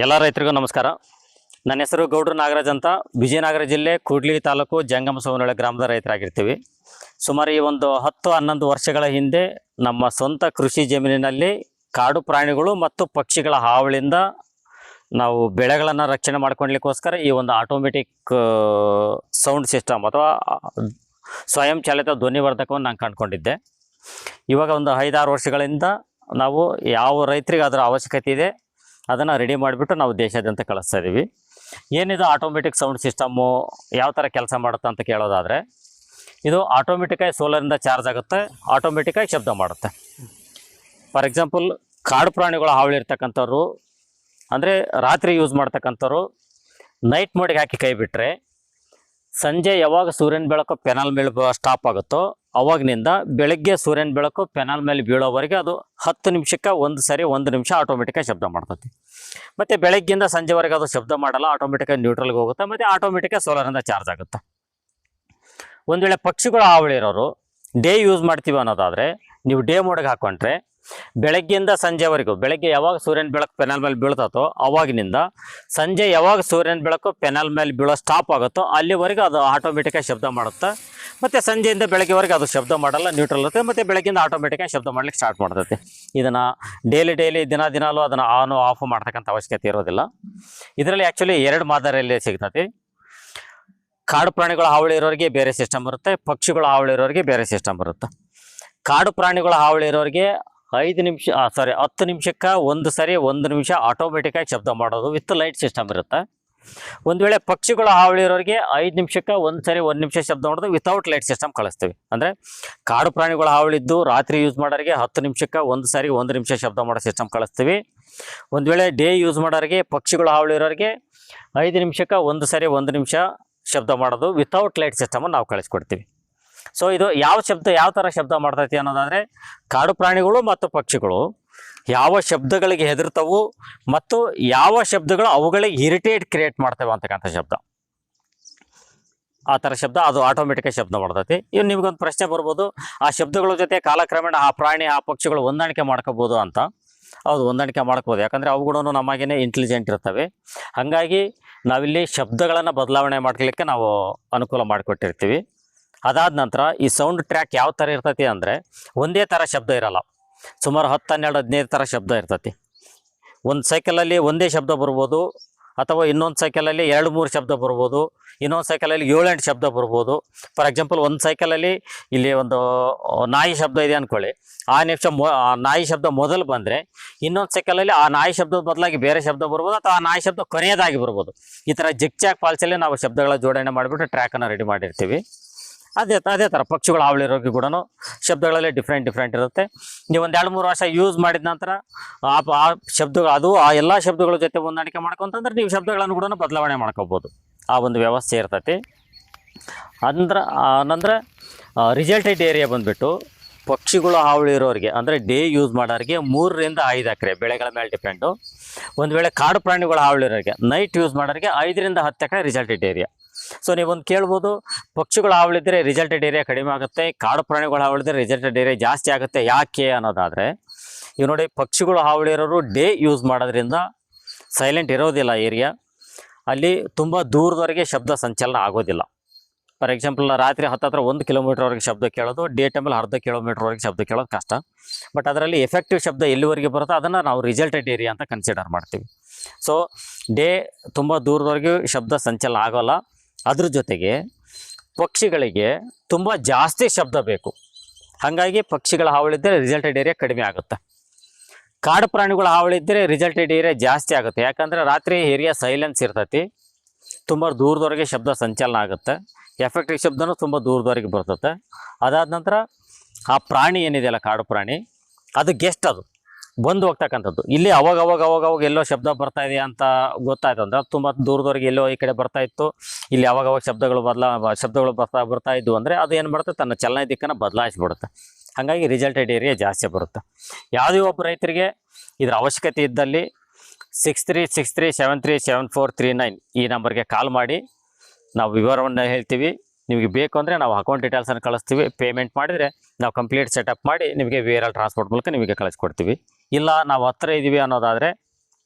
ಎಲ್ಲ ರೈತರಿಗೂ ನಮಸ್ಕಾರ. ನನ್ನ ಹೆಸರು ಗೌಡ್ರು ನಾಗರಾಜ್ ಅಂತ. ವಿಜಯನಗರ ಜಿಲ್ಲೆ ಕೂಡ್ಲಿ ತಾಲೂಕು ಜಂಗಮಸವನಹಳ್ಳಿ ಗ್ರಾಮದ ರೈತರಾಗಿರ್ತೀವಿ. ಸುಮಾರು ಈ ಒಂದು 10-11 ವರ್ಷಗಳ ಹಿಂದೆ ನಮ್ಮ ಸ್ವಂತ ಕೃಷಿ ಜಮೀನಿನಲ್ಲಿ ಕಾಡು ಪ್ರಾಣಿಗಳು ಮತ್ತು ಪಕ್ಷಿಗಳ ಹಾವಳಿಯಿಂದ ನಾವು ಬೆಳೆಗಳನ್ನು ರಕ್ಷಣೆ ಮಾಡ್ಕೊಳ್ಲಿಕ್ಕೋಸ್ಕರ ಈ ಒಂದು ಆಟೋಮೆಟಿಕ್ ಸೌಂಡ್ ಸಿಸ್ಟಮ್ ಅಥವಾ ಸ್ವಯಂ ಚಾಲಿತ ಧ್ವನಿವರ್ಧಕವನ್ನು ನಾನು ಕಂಡುಕೊಂಡಿದ್ದೆ. ಇವಾಗ ಒಂದು 5-6 ವರ್ಷಗಳಿಂದ ನಾವು ಯಾವ ರೈತರಿಗೆ ಅದರ ಅವಶ್ಯಕತೆ ಇದೆ ಅದನ್ನು ರೆಡಿ ಮಾಡಿಬಿಟ್ಟು ನಾವು ದೇಶಾದ್ಯಂತ ಕಳಿಸ್ತಾ ಇದ್ದೀವಿ. ಏನಿದು ಆಟೋಮೆಟಿಕ್ ಸೌಂಡ್ ಸಿಸ್ಟಮ್ಮು, ಯಾವ ಥರ ಕೆಲಸ ಮಾಡುತ್ತೆ ಅಂತ ಕೇಳೋದಾದರೆ, ಇದು ಆಟೋಮೆಟಿಕಾಗಿ ಸೋಲರಿಂದ ಚಾರ್ಜ್ ಆಗುತ್ತೆ, ಆಟೋಮೆಟಿಕಾಗಿ ಶಬ್ದ ಮಾಡುತ್ತೆ. ಫಾರ್ ಎಕ್ಸಾಂಪಲ್, ಕಾಡು ಪ್ರಾಣಿಗಳ ಹಾವಳಿ ಇರ್ತಕ್ಕಂಥವ್ರು ಅಂದರೆ ರಾತ್ರಿ ಯೂಸ್ ಮಾಡ್ತಕ್ಕಂಥವ್ರು ನೈಟ್ ಮೋಡಿಗೆ ಹಾಕಿ ಕೈ ಬಿಟ್ಟರೆ ಸಂಜೆ ಯಾವಾಗ ಸೂರ್ಯನ ಬೆಳಕು ಪೆನಲ್ ಮೇಲೆ ಸ್ಟಾಪ್ ಆಗುತ್ತೋ ಅವಾಗಿನಿಂದ ಬೆಳಗ್ಗೆ ಸೂರ್ಯನ ಬೆಳಕು ಪೆನಲ್ ಮೇಲೆ ಬೀಳೋವರೆಗೆ ಅದು 10 ನಿಮಿಷಕ್ಕೆ ಒಂದು ನಿಮಿಷ ಆಟೋಮೆಟಿಕಾಗಿ ಶಬ್ದ ಮಾಡ್ತೈತಿ. ಮತ್ತು ಬೆಳಗ್ಗಿಂದ ಸಂಜೆವರೆಗೆ ಅದು ಶಬ್ದ ಮಾಡಲ್ಲ, ಆಟೋಮೆಟಿಕಾಗಿ ನ್ಯೂಟ್ರಲ್ಗೆ ಹೋಗುತ್ತೆ ಮತ್ತು ಆಟೋಮೆಟಿಕಾಗಿ ಸೋಲಾರಿಂದ ಚಾರ್ಜ್ ಆಗುತ್ತೆ. ಒಂದು ವೇಳೆ ಪಕ್ಷಿಗಳ ಹಾವಳಿ ಇರೋರು ಡೇ ಯೂಸ್ ಮಾಡ್ತೀವಿ ಅನ್ನೋದಾದರೆ ನೀವು ಡೇ ಮೋಡಿಗೆ ಹಾಕ್ಕೊಂಡ್ರೆ ಬೆಳಗ್ಗೆಯಿಂದ ಸಂಜೆವರೆಗೂ, ಬೆಳಗ್ಗೆ ಯಾವಾಗ ಸೂರ್ಯನ ಬೆಳಕು ಪೆನಲ್ ಮೇಲೆ ಬೀಳ್ತತೋ ಅವಾಗಿನಿಂದ ಸಂಜೆ ಯಾವಾಗ ಸೂರ್ಯನ ಬೆಳಕು ಪೆನಲ್ ಮೇಲೆ ಬೀಳೋ ಸ್ಟಾಪ್ ಆಗುತ್ತೋ ಅಲ್ಲಿವರೆಗೂ ಅದು ಆಟೋಮೆಟಿಕಾಗಿ ಶಬ್ದ ಮಾಡುತ್ತೆ. ಮತ್ತು ಸಂಜೆಯಿಂದ ಬೆಳಗ್ಗೆವರೆಗೆ ಅದು ಶಬ್ದ ಮಾಡಲ್ಲ, ನ್ಯೂಟ್ರಲ್ ಇರುತ್ತೆ. ಮತ್ತು ಬೆಳಗ್ಗೆಯಿಂದ ಆಟೋಮೆಟಿಕಾಗಿ ಶಬ್ದ ಮಾಡ್ಲಿಕ್ಕೆ ಸ್ಟಾರ್ಟ್ ಮಾಡ್ತೈತಿ. ಇದನ್ನು ಡೈಲಿ ದಿನಾಲೂ ಅದನ್ನು ಆನು ಆಫ್ ಮಾಡ್ತಕ್ಕಂಥ ಅವಶ್ಯಕತೆ ಇರೋದಿಲ್ಲ. ಇದರಲ್ಲಿ ಆ್ಯಕ್ಚುಲಿ 2 ಮಾದರಿಯಲ್ಲಿ ಸಿಗ್ತೈತಿ. ಕಾಡು ಪ್ರಾಣಿಗಳ ಹಾವಳಿ ಇರೋರಿಗೆ ಬೇರೆ ಸಿಸ್ಟಮ್ ಇರುತ್ತೆ, ಪಕ್ಷಿಗಳ ಹಾವಳಿ ಇರೋರಿಗೆ ಬೇರೆ ಸಿಸ್ಟಮ್ ಇರುತ್ತೆ. ಕಾಡು ಪ್ರಾಣಿಗಳ ಹಾವಳಿ ಇರೋರಿಗೆ 10 ನಿಮಿಷಕ್ಕೆ ಒಂದು ನಿಮಿಷ ಆಟೋಮೆಟಿಕಾಗಿ ಶಬ್ದ ಮಾಡೋದು ವಿತ್ ಲೈಟ್ ಸಿಸ್ಟಮ್ ಇರುತ್ತೆ. ಒಂದು ವೇಳೆ ಪಕ್ಷಿಗಳ ಹಾವಳಿ ಇರೋರಿಗೆ 5 ನಿಮಿಷಕ್ಕೆ ಒಂದು ನಿಮಿಷ ಶಬ್ದ ಮಾಡೋದು ವಿತೌಟ್ ಲೈಟ್ ಸಿಸ್ಟಮ್ ಕಳಿಸ್ತೀವಿ. ಅಂದರೆ ಕಾಡು ಪ್ರಾಣಿಗಳ ಹಾವಳಿದ್ದು ರಾತ್ರಿ ಯೂಸ್ ಮಾಡೋರಿಗೆ 10 ನಿಮಿಷಕ್ಕೆ ಒಂದು ನಿಮಿಷ ಶಬ್ದ ಮಾಡೋ ಸಿಸ್ಟಮ್ ಕಳಿಸ್ತೀವಿ. ಒಂದು ವೇಳೆ ಡೇ ಯೂಸ್ ಮಾಡೋರಿಗೆ ಪಕ್ಷಿಗಳ ಹಾವಳಿ ಇರೋರಿಗೆ 5 ನಿಮಿಷಕ್ಕೆ ಒಂದು ನಿಮಿಷ ಶಬ್ದ ಮಾಡೋದು ವಿತೌಟ್ ಲೈಟ್ ಸಿಸ್ಟಮನ್ನು ನಾವು ಕಳಿಸ್ಕೊಡ್ತೀವಿ. ಸೊ ಇದು ಯಾವ ಥರ ಶಬ್ದ ಮಾಡ್ತೈತಿ ಅನ್ನೋದಾದರೆ, ಕಾಡು ಪ್ರಾಣಿಗಳು ಮತ್ತು ಪಕ್ಷಿಗಳು ಯಾವ ಶಬ್ದಗಳಿಗೆ ಹೆದರ್ತಾವು ಮತ್ತು ಯಾವ ಶಬ್ದಗಳು ಅವುಗಳಿಗೆ ಇರಿಟೇಟ್ ಕ್ರಿಯೇಟ್ ಮಾಡ್ತೇವೆ ಅಂತಕ್ಕಂಥ ಶಬ್ದ, ಆ ಥರ ಶಬ್ದ ಅದು ಆಟೋಮೆಟಿಕಾಗಿ ಶಬ್ದ ಮಾಡ್ತೈತಿ. ಇನ್ನು ನಿಮಗೊಂದು ಪ್ರಶ್ನೆ ಬರ್ಬೋದು, ಆ ಶಬ್ದಗಳ ಜೊತೆ ಕಾಲಕ್ರಮೇಣ ಆ ಪ್ರಾಣಿ ಆ ಪಕ್ಷಿಗಳು ಹೊಂದಾಣಿಕೆ ಮಾಡ್ಕೋಬೋದು ಅಂತ. ಹೌದು, ಹೊಂದಾಣಿಕೆ ಮಾಡ್ಕೋಬೋದು. ಯಾಕಂದರೆ ಅವುಗಳು ನಮಗೇನೆ ಇಂಟೆಲಿಜೆಂಟ್ ಇರ್ತವೆ. ಹಾಗಾಗಿ ನಾವಿಲ್ಲಿ ಶಬ್ದಗಳನ್ನು ಬದಲಾವಣೆ ಮಾಡ್ಕೊಳ್ಳಿಕ್ಕೆ ನಾವು ಅನುಕೂಲ ಮಾಡಿಕೊಟ್ಟಿರ್ತೀವಿ. ಅದಾದ ನಂತರ ಈ ಸೌಂಡ್ ಟ್ರ್ಯಾಕ್ ಯಾವ ಥರ ಇರ್ತೈತಿ ಅಂದರೆ, ಒಂದೇ ಥರ ಶಬ್ದ ಇರಲ್ಲ, ಸುಮಾರು 10-12-15 ಥರ ಶಬ್ದ ಇರ್ತೈತಿ. ಒಂದು ಸೈಕಲಲ್ಲಿ ಒಂದೇ ಶಬ್ದ ಬರ್ಬೋದು, ಅಥವಾ ಇನ್ನೊಂದು ಸೈಕಲಲ್ಲಿ 2-3 ಶಬ್ದ ಬರ್ಬೋದು, ಇನ್ನೊಂದು ಸೈಕಲಲ್ಲಿ 7-8 ಶಬ್ದ ಬರ್ಬೋದು. ಫಾರ್ ಎಕ್ಸಾಂಪಲ್, ಒಂದು ಸೈಕಲಲ್ಲಿ ಇಲ್ಲಿ ಒಂದು ನಾಯಿ ಶಬ್ದ ಇದೆ ಅಂದ್ಕೊಳ್ಳಿ, ಆ ನಾಯಿ ಶಬ್ದ ಮೊದಲು ಬಂದರೆ ಇನ್ನೊಂದು ಸೈಕಲಲ್ಲಿ ಆ ನಾಯಿ ಶಬ್ದದ ಬದಲಾಗಿ ಬೇರೆ ಶಬ್ದ ಬರ್ಬೋದು, ಅಥವಾ ಆ ನಾಯಿ ಶಬ್ದ ಕೊನೆಯದಾಗಿ ಬರ್ಬೋದು. ಈ ಥರ ಜಿಗ್-ಜಾಗ್ ಫಾಲ್ಸಲ್ಲಿ ನಾವು ಶಬ್ದಗಳ ಜೋಡಣೆ ಮಾಡಿಬಿಟ್ಟು ಟ್ರ್ಯಾಕನ್ನು ರೆಡಿ ಮಾಡಿರ್ತೀವಿ. ಅದೇ ಥರ ಪಕ್ಷಿಗಳ ಹಾವಳಿ ರೋಗಿ ಕೂಡ ಶಬ್ದಗಳಲ್ಲಿ ಡಿಫ್ರೆಂಟ್ ಇರುತ್ತೆ. ನೀವು ಒಂದು 2-3 ವರ್ಷ ಯೂಸ್ ಮಾಡಿದ ನಂತರ ಆ ಶಬ್ದಗಳು ಆ ಎಲ್ಲ ಶಬ್ದಗಳ ಜೊತೆ ಹೊಂದಾಣಿಕೆ ಮಾಡ್ಕೊಂತಂದ್ರೆ ನೀವು ಶಬ್ದಗಳನ್ನು ಕೂಡ ಬದಲಾವಣೆ ಮಾಡ್ಕೋಬೋದು. ಆ ಒಂದು ವ್ಯವಸ್ಥೆ ಇರ್ತೈತಿ. ಅಂದರೆ ರಿಸಲ್ಟೆಡ್ ಏರಿಯಾ ಬಂದುಬಿಟ್ಟು ಪಕ್ಷಿಗಳ ಹಾವಳಿ ಇರೋರಿಗೆ ಅಂದರೆ ಡೇ ಯೂಸ್ ಮಾಡೋರಿಗೆ 3-5 ಎಕರೆ ಬೆಳೆಗಳ ಮೇಲೆ ಡಿಪೆಂಡು. ಒಂದು ವೇಳೆ ಕಾಡು ಪ್ರಾಣಿಗಳ ಹಾವಳಿ ಇರೋರಿಗೆ ನೈಟ್ ಯೂಸ್ ಮಾಡೋರಿಗೆ 5-10 ಎಕರೆ ರಿಸಲ್ಟೆಡ್ ಏರಿಯಾ. ಸೊ ನೀವೊಂದು ಕೇಳ್ಬೋದು, ಪಕ್ಷಿಗಳ ಹಾವಳಿದ್ರೆ ರಿಸಲ್ಟೆಡ್ ಏರಿಯಾ ಕಡಿಮೆ ಆಗುತ್ತೆ, ಕಾಡು ಪ್ರಾಣಿಗಳ ಹಾವಳಿದ್ರೆ ರಿಸಲ್ಟೆಡ್ ಏರಿಯಾ ಜಾಸ್ತಿ ಆಗುತ್ತೆ, ಯಾಕೆ ಅನ್ನೋದಾದರೆ, ಈಗ ನೋಡಿ, ಪಕ್ಷಿಗಳ ಹಾವಳಿ ಇರೋರು ಡೇ ಯೂಸ್ ಮಾಡೋದ್ರಿಂದ ಸೈಲೆಂಟ್ ಇರೋದಿಲ್ಲ ಏರಿಯಾ, ಅಲ್ಲಿ ತುಂಬ ದೂರದವರೆಗೆ ಶಬ್ದ ಸಂಚಲನ ಆಗೋದಿಲ್ಲ. ಫಾರ್ ಎಕ್ಸಾಂಪಲ್, ರಾತ್ರಿ ಹತ್ತಿರ 1 ಕಿಲೋಮೀಟರ್ವರೆಗೆ ಶಬ್ದ ಕೇಳೋದು, ಡೇ ಟೈಮಲ್ಲಿ ಅರ್ಧ ಕಿಲೋಮೀಟರ್ವರೆಗೆ ಶಬ್ದ ಕೇಳೋದು ಕಷ್ಟ. ಬಟ್ ಅದರಲ್ಲಿ ಎಫೆಕ್ಟಿವ್ ಶಬ್ದ ಎಲ್ಲಿವರೆಗೆ ಬರುತ್ತೋ ಅದನ್ನು ನಾವು ರಿಸಲ್ಟೆಡ್ ಏರಿಯಾ ಅಂತ ಕನ್ಸಿಡರ್ ಮಾಡ್ತೀವಿ. ಸೊ ಡೇ ತುಂಬ ದೂರದವರೆಗೆ ಶಬ್ದ ಸಂಚಲನ ಆಗೋಲ್ಲ. ಅದ್ರ ಜೊತೆಗೆ ಪಕ್ಷಿಗಳಿಗೆ ತುಂಬ ಜಾಸ್ತಿ ಶಬ್ದ ಬೇಕು, ಹಾಗಾಗಿ ಪಕ್ಷಿಗಳ ಹಾವಳಿ ಇದ್ದರೆ ರಿಸಲ್ಟೆಡ್ ಏರಿಯಾ ಕಡಿಮೆ ಆಗುತ್ತೆ. ಕಾಡು ಪ್ರಾಣಿಗಳ ಹಾವಳಿ ಇದ್ದರೆ ರಿಸಲ್ಟೆಡ್ ಏರಿಯಾ ಜಾಸ್ತಿ ಆಗುತ್ತೆ. ಯಾಕಂದರೆ ರಾತ್ರಿ ಏರಿಯಾ ಸೈಲೆನ್ಸ್ ಇರ್ತೈತಿ, ತುಂಬ ದೂರದವರೆಗೆ ಶಬ್ದ ಸಂಚಲನ ಆಗುತ್ತೆ, ಎಫೆಕ್ಟಿವ್ ಶಬ್ದನೂ ತುಂಬ ದೂರದವರೆಗೆ ಬರ್ತದೆ. ಅದಾದ ನಂತರ ಆ ಪ್ರಾಣಿ ಏನಿದೆಯಲ್ಲ, ಕಾಡು ಪ್ರಾಣಿ, ಅದು ಗೆಸ್ಟ್, ಅದು ಬಂದು ಹೋಗ್ತಕ್ಕಂಥದ್ದು. ಇಲ್ಲಿ ಅವಾಗ ಎಲ್ಲೋ ಶಬ್ದ ಬರ್ತಾ ಇದೆ ಅಂತ ಗೊತ್ತಾಯ್ತು ಅಂದರೆ ತುಂಬ ದೂರದವರೆಗೆ ಎಲ್ಲೋ ಈ ಕಡೆ ಬರ್ತಾ ಇತ್ತು, ಇಲ್ಲಿ ಅವಾಗವಾಗ ಶಬ್ದಗಳು ಬರ್ತಾ ಇದ್ವು ಅಂದರೆ ಅದು ಏನು ಮಾಡುತ್ತೆ, ತನ್ನ ಚಲನೆ ದಿಕ್ಕನ್ನು ಬದಲಾಯಿಸ್ಬಿಡುತ್ತೆ. ಹಾಗಾಗಿ ರಿಸಲ್ಟೆಡ್ ಏರಿಯಾ ಜಾಸ್ತಿ ಬರುತ್ತೆ. ಯಾವುದೇ ಒಬ್ಬ ರೈತರಿಗೆ ಇದರ ಅವಶ್ಯಕತೆ ಇದ್ದಲ್ಲಿ 6363737439 ಈ ನಂಬರ್ಗೆ ಕಾಲ್ ಮಾಡಿ ನಾವು ವಿವರವನ್ನು ಹೇಳ್ತೀವಿ. ನಿಮಗೆ ಬೇಕು ಅಂದರೆ ನಾವು ಅಕೌಂಟ್ ಡೀಟೇಲ್ಸನ್ನು ಕಳಿಸ್ತೀವಿ. ಪೇಮೆಂಟ್ ಮಾಡಿದರೆ ನಾವು ಕಂಪ್ಲೀಟ್ ಸೆಟಪ್ ಮಾಡಿ ನಿಮಗೆ ವೇರಲ್ ಟ್ರಾನ್ಸ್ಪೋರ್ಟ್ ಮೂಲಕ ನಿಮಗೆ ಕಳಿಸ್ಕೊಡ್ತೀವಿ. ಇಲ್ಲ ನಾವು ಹತ್ತಿರ ಇದ್ದೀವಿ ಅನ್ನೋದಾದರೆ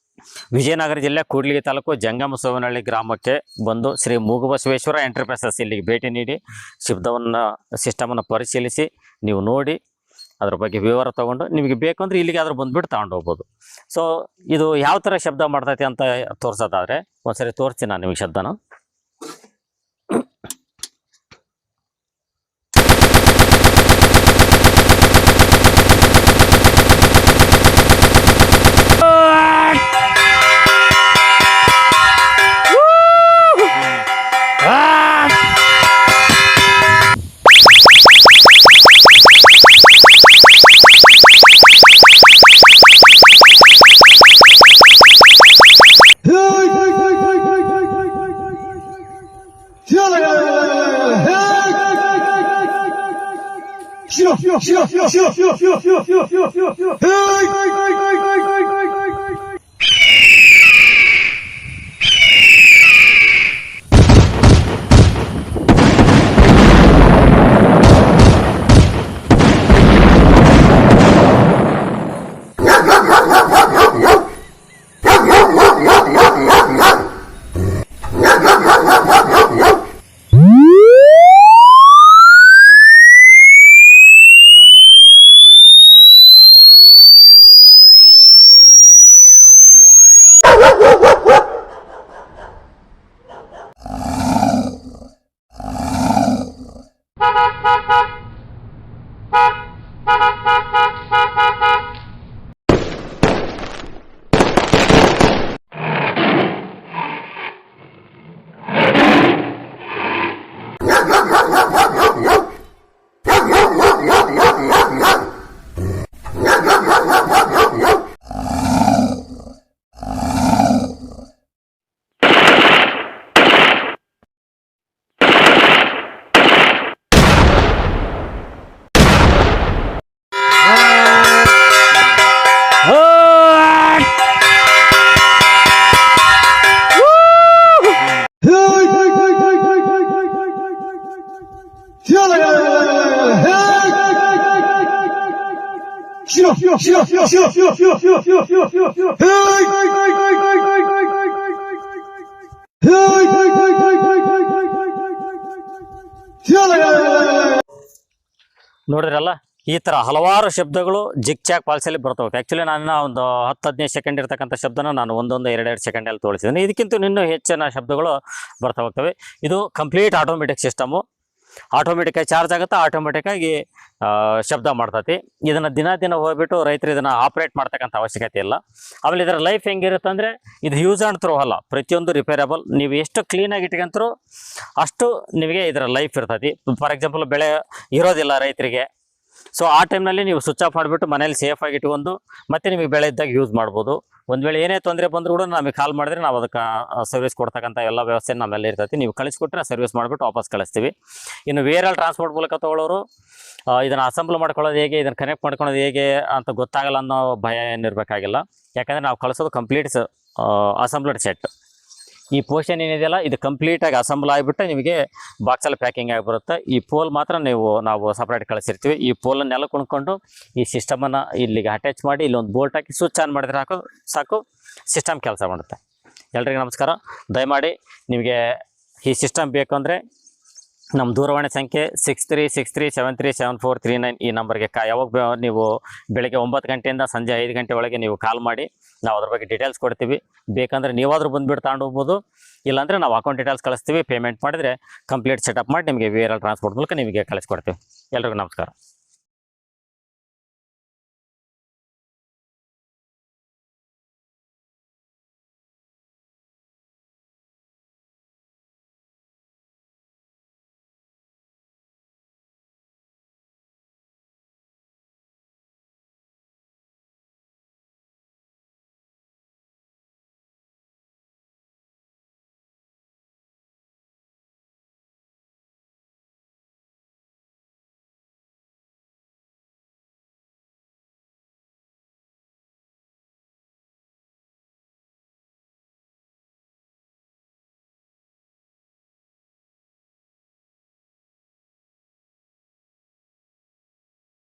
ವಿಜಯನಗರ ಜಿಲ್ಲೆ ಕೂಡ್ಲಿಗಿ ತಾಲೂಕು ಜಂಗಮ ಸೋವನಹಳ್ಳಿ ಗ್ರಾಮಕ್ಕೆ ಬಂದು ಶ್ರೀ ಮೂಗುಬಸವೇಶ್ವರ ಎಂಟರ್ಪ್ರೈಸಸ್ ಇಲ್ಲಿಗೆ ಭೇಟಿ ನೀಡಿ ಸಿಸ್ಟಮನ್ನು ಪರಿಶೀಲಿಸಿ ನೀವು ನೋಡಿ ಅದ್ರ ಬಗ್ಗೆ ವಿವರ ತೊಗೊಂಡು ನಿಮಗೆ ಬೇಕು ಅಂದರೆ ಇಲ್ಲಿಗೆ ಆದ್ರೂ ಬಂದುಬಿಟ್ಟು ತಗೊಂಡು ಹೋಗ್ಬೋದು. ಸೊ ಇದು ಯಾವ ಥರ ಶಬ್ದ ಮಾಡ್ತೈತೆ ಅಂತ ತೋರಿಸೋದಾದರೆ ಒಂದ್ಸರಿ ತೋರಿಸ್ತೀನಿ ನಾನು ನಿಮಗೆ ಶಬ್ದನ. ನೋಡಿದ್ರಲ್ಲ, ಈ ಥರ ಹಲವಾರು ಶಬ್ದಗಳು ಜಿಗ್ ಚಾಕ್ ಪಾಲ್ಸಲ್ಲಿ ಬರ್ತವೆ. ಆ್ಯಕ್ಚುಲಿ ನಾನು ಒಂದು 10-15 ಸೆಕೆಂಡ್ ಇರ್ತಕ್ಕಂಥ ಶಬ್ದನ ನಾನು ಒಂದೊಂದು 2-2 ಸೆಕೆಂಡಲ್ಲಿ ತೋರಿಸಿದ್ದೀನಿ. ಇದಕ್ಕಿಂತ ಇನ್ನೂ ಹೆಚ್ಚಿನ ಶಬ್ದಗಳು ಬರ್ತಾ ಹೋಗ್ತವೆ. ಇದು ಕಂಪ್ಲೀಟ್ ಆಟೋಮೆಟಿಕ್ ಸಿಸ್ಟಮು. ಆಟೋಮೆಟಿಕ್ಕಾಗಿ ಚಾರ್ಜ್ ಆಗುತ್ತೆ, ಆಟೋಮೆಟಿಕ್ಕಾಗಿ ಶಬ್ದ ಮಾಡ್ತೈತಿ. ಇದನ್ನು ದಿನ ಹೋಗ್ಬಿಟ್ಟು ರೈತರು ಇದನ್ನು ಆಪ್ರೇಟ್ ಮಾಡ್ತಕ್ಕಂಥ ಅವಶ್ಯಕತೆ ಇಲ್ಲ. ಆಮೇಲೆ ಇದರ ಲೈಫ್ ಹೆಂಗಿರುತ್ತೆ ಅಂದರೆ, ಇದು ಯೂಸ್ ಆ್ಯಂಡ್ ಥ್ರೋ ಅಲ್ಲ, ಪ್ರತಿಯೊಂದು ರಿಪೇರಬಲ್. ನೀವು ಎಷ್ಟು ಕ್ಲೀನಾಗಿ ಇಟ್ಕೊಂತರೂ ಅಷ್ಟು ನಿಮಗೆ ಇದರ ಲೈಫ್ ಇರ್ತೈತಿ. ಫಾರ್ ಎಕ್ಸಾಂಪಲ್ ಬೆಳೆ ಇರೋದಿಲ್ಲ ರೈತರಿಗೆ, ಸೊ ಆ ಟೈಮ್ನಲ್ಲಿ ನೀವು ಸ್ವಿಚ್ ಆಫ್ ಮಾಡಿಬಿಟ್ಟು ಮನೇಲಿ ಸೇಫಾಗಿ ಇಟ್ಕೊಂಡು ಮತ್ತೆ ನಿಮಗೆ ಬೆಳೆ ಇದ್ದಾಗ ಯೂಸ್ ಮಾಡ್ಬೋದು. ಒಂದು ವೇಳೆ ಏನೇ ತೊಂದರೆ ಬಂದರೂ ಕೂಡ ನಮಗೆ ಕಾಲ್ ಮಾಡಿದ್ರೆ ನಾವು ಅದಕ್ಕೆ ಸರ್ವಿಸ್ ಕೊಡ್ತಕ್ಕಂಥ ಎಲ್ಲ ವ್ಯವಸ್ಥೆ ನಮ್ಮೆಲ್ಲ ಇರ್ತೈತಿ. ನೀವು ಕಳಿಸ್ಕೊಟ್ರೆ ಸರ್ವಿಸ್ ಮಾಡಿಬಿಟ್ಟು ವಾಪಸ್ ಕಳಿಸ್ತೀವಿ. ಇನ್ನು ವೇರಲ್ ಟ್ರಾನ್ಸ್ಪೋರ್ಟ್ ಮೂಲಕ ತೊಗೊಳ್ಳೋರು ಇದನ್ನು ಅಸೆಂಬಲ್ ಮಾಡ್ಕೊಳ್ಳೋದು ಹೇಗೆ, ಇದನ್ನು ಕನೆಕ್ಟ್ ಮಾಡ್ಕೊಳ್ಳೋದು ಹೇಗೆ ಅಂತ ಗೊತ್ತಾಗಲ್ಲ ಅನ್ನೋ ಭಯ ಏನಿರಬೇಕಾಗಿಲ್ಲ. ಯಾಕಂದರೆ ನಾವು ಕಳಿಸೋದು ಕಂಪ್ಲೀಟ್ ಅಸೆಂಬ್ಲ್ಡ್ ಸೆಟ್. ಈ ಪೋರ್ಷನ್ ಏನಿದೆಯಲ್ಲ, ಇದು ಕಂಪ್ಲೀಟಾಗಿ ಅಸೆಂಬಲ್ ಆಗಿಬಿಟ್ಟು ನಿಮಗೆ ಬಾಕ್ಸಲ್ಲಿ ಪ್ಯಾಕಿಂಗ್ ಆಗಿ ಬರುತ್ತೆ. ಈ ಪೋಲ್ ಮಾತ್ರ ನಾವು ಸಪ್ರೇಟ್ ಕಳಿಸಿರ್ತೀವಿ. ಈ ಪೋಲನ್ನು ನೆಲ ಕುಣ್ಕೊಂಡು ಈ ಸಿಸ್ಟಮನ್ನು ಇಲ್ಲಿಗೆ ಅಟ್ಯಾಚ್ ಮಾಡಿ ಇಲ್ಲೊಂದು ಬೋಲ್ಟ್ ಹಾಕಿ ಸ್ವಿಚ್ ಆನ್ ಮಾಡಿದ್ರೆ ಸಾಕು, ಸಿಸ್ಟಮ್ ಕೆಲಸ ಮಾಡುತ್ತೆ. ಎಲ್ರಿಗೂ ನಮಸ್ಕಾರ. ದಯಮಾಡಿ ನಿಮಗೆ ಈ ಸಿಸ್ಟಮ್ ಬೇಕು ಅಂದರೆ ನಮ್ಮ ದೂರವಾಣಿ ಸಂಖ್ಯೆ 6363737439 ಈ ನಂಬರ್ಗೆ ಯಾವಾಗ ನೀವು ಬೆಳಗ್ಗೆ 9 ಗಂಟೆಯಿಂದ ಸಂಜೆ 5 ಗಂಟೆ ಒಳಗೆ ನೀವು ಕಾಲ್ ಮಾಡಿ ನಾವು ಅದ್ರ ಬಗ್ಗೆ ಡೀಟೇಲ್ಸ್ ಕೊಡ್ತೀವಿ. ಬೇಕಂದರೆ ನೀವಾದರೂ ಬಂದುಬಿಟ್ಟು ತಗೊಂಡು ಹೋಗ್ಬೋದು. ಇಲ್ಲಾಂದರೆ ನಾವು ಅಕೌಂಟ್ ಡೀಟೇಲ್ಸ್ ಕಳಿಸ್ತೀವಿ. ಪೇಮೆಂಟ್ ಮಾಡಿದರೆ ಕಂಪ್ಲೀಟ್ ಸೆಟಪ್ ಮಾಡಿ ನಿಮಗೆ ವೇರಲ್ ಟ್ರಾನ್ಸ್ಪೋರ್ಟ್ ಮೂಲಕ ನಿಮಗೆ ಕಳಿಸ್ಕೊಡ್ತೀವಿ. ಎಲ್ರಿಗೂ ನಮಸ್ಕಾರ.